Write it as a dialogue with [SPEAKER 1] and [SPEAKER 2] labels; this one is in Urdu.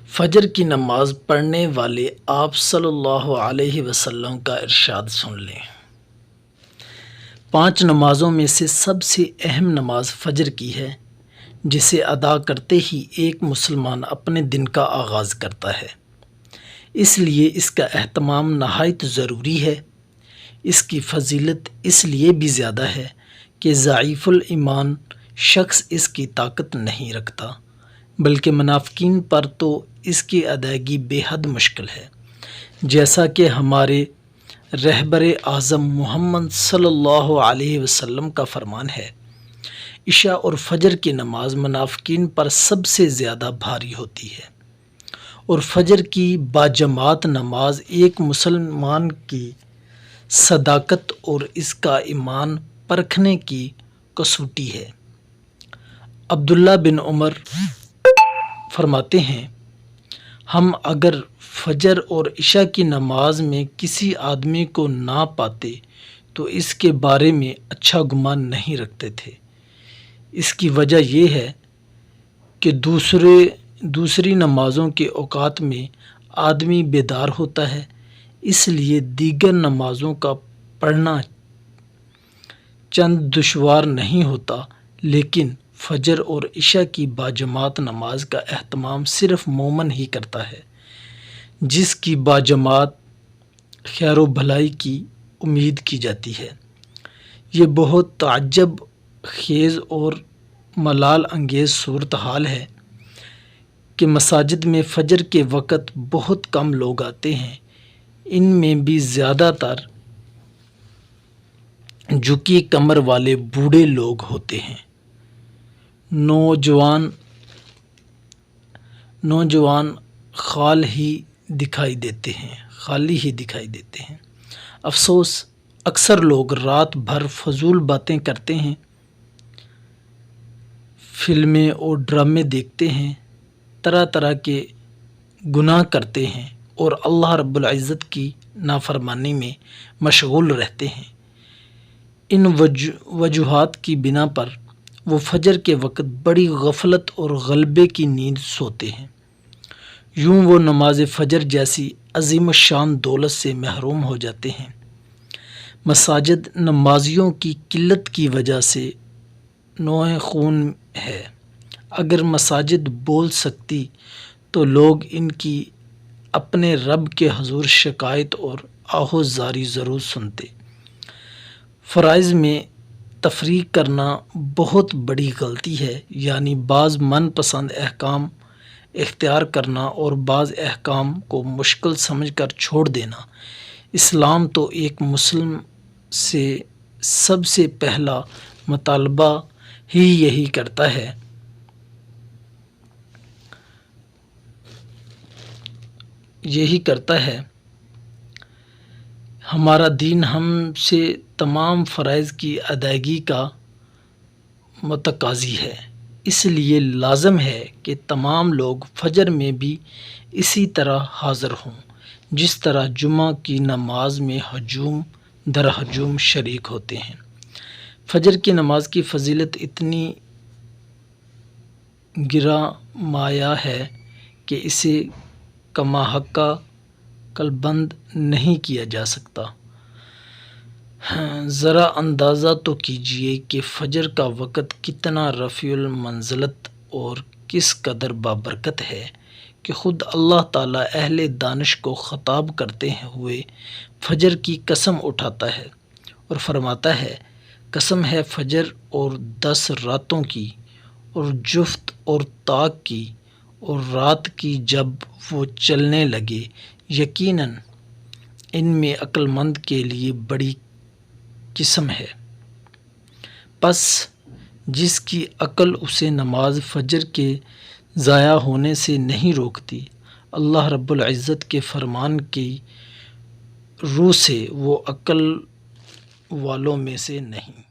[SPEAKER 1] فجر کی نماز پڑھنے والے آپ صلی اللہ علیہ وسلم کا ارشاد سن لیں۔ 5 نمازوں میں سے سب سے اہم نماز فجر کی ہے، جسے ادا کرتے ہی ایک مسلمان اپنے دن کا آغاز کرتا ہے۔ اس لیے اس کا اہتمام نہایت ضروری ہے۔ اس کی فضیلت اس لیے بھی زیادہ ہے کہ ضعیف الایمان شخص اس کی طاقت نہیں رکھتا، بلکہ منافقین پر تو اس کی ادائیگی بے حد مشکل ہے، جیسا کہ ہمارے رہبر اعظم محمد صلی اللہ علیہ وسلم کا فرمان ہے، عشاء اور فجر کی نماز منافقین پر سب سے زیادہ بھاری ہوتی ہے، اور فجر کی باجماعت نماز ایک مسلمان کی صداقت اور اس کا ایمان پرکھنے کی کسوٹی ہے۔ عبداللہ بن عمر فرماتے ہیں، ہم اگر فجر اور عشاء کی نماز میں کسی آدمی کو نہ پاتے تو اس کے بارے میں اچھا گمان نہیں رکھتے تھے۔ اس کی وجہ یہ ہے کہ دوسری نمازوں کے اوقات میں آدمی بیدار ہوتا ہے، اس لیے دیگر نمازوں کا پڑھنا چند دشوار نہیں ہوتا، لیکن فجر اور عشاء کی باجماعت نماز کا اہتمام صرف مومن ہی کرتا ہے، جس کی باجماعت خیر و بھلائی کی امید کی جاتی ہے۔ یہ بہت تعجب خیز اور ملال انگیز صورتحال ہے کہ مساجد میں فجر کے وقت بہت کم لوگ آتے ہیں، ان میں بھی زیادہ تر جھکی کمر والے بوڑھے لوگ ہوتے ہیں۔ نوجوان خالی ہی دکھائی دیتے ہیں۔ افسوس، اکثر لوگ رات بھر فضول باتیں کرتے ہیں، فلمیں اور ڈرامے دیکھتے ہیں، طرح طرح کے گناہ کرتے ہیں اور اللہ رب العزت کی نافرمانی میں مشغول رہتے ہیں۔ ان وجوہات کی بنا پر وہ فجر کے وقت بڑی غفلت اور غلبے کی نیند سوتے ہیں۔ یوں وہ نماز فجر جیسی عظیم الشان دولت سے محروم ہو جاتے ہیں۔ مساجد نمازیوں کی قلت کی وجہ سے نوح خون ہے۔ اگر مساجد بول سکتی تو لوگ ان کی اپنے رب کے حضور شکایت اور آہ و زاری ضرور سنتے۔ فرائض میں تفریق کرنا بہت بڑی غلطی ہے، یعنی بعض من پسند احکام اختیار کرنا اور بعض احکام کو مشکل سمجھ کر چھوڑ دینا۔ اسلام تو ایک مسلم سے سب سے پہلا مطالبہ ہی یہی کرتا ہے۔ ہمارا دین ہم سے تمام فرائض کی ادائیگی کا متقاضی ہے، اس لیے لازم ہے کہ تمام لوگ فجر میں بھی اسی طرح حاضر ہوں، جس طرح جمعہ کی نماز میں ہجوم در ہجوم شریک ہوتے ہیں۔ فجر کی نماز کی فضیلت اتنی گراں مایہ ہے کہ اسے کما حقہ قلبند نہیں کیا جا سکتا۔ ذرا اندازہ تو کیجیے کہ فجر کا وقت کتنا رفیع المنزلت اور کس قدر بابرکت ہے کہ خود اللہ تعالیٰ اہل دانش کو خطاب کرتے ہوئے فجر کی قسم اٹھاتا ہے اور فرماتا ہے، قسم ہے فجر اور 10 راتوں کی، اور جفت اور طاق کی، اور رات کی جب وہ چلنے لگے، یقیناً ان میں عقل مند کے لیے بڑی قسم ہے۔ پس جس کی عقل اسے نماز فجر کے ضائع ہونے سے نہیں روکتی، اللہ رب العزت کے فرمان کی روح سے وہ عقل والوں میں سے نہیں۔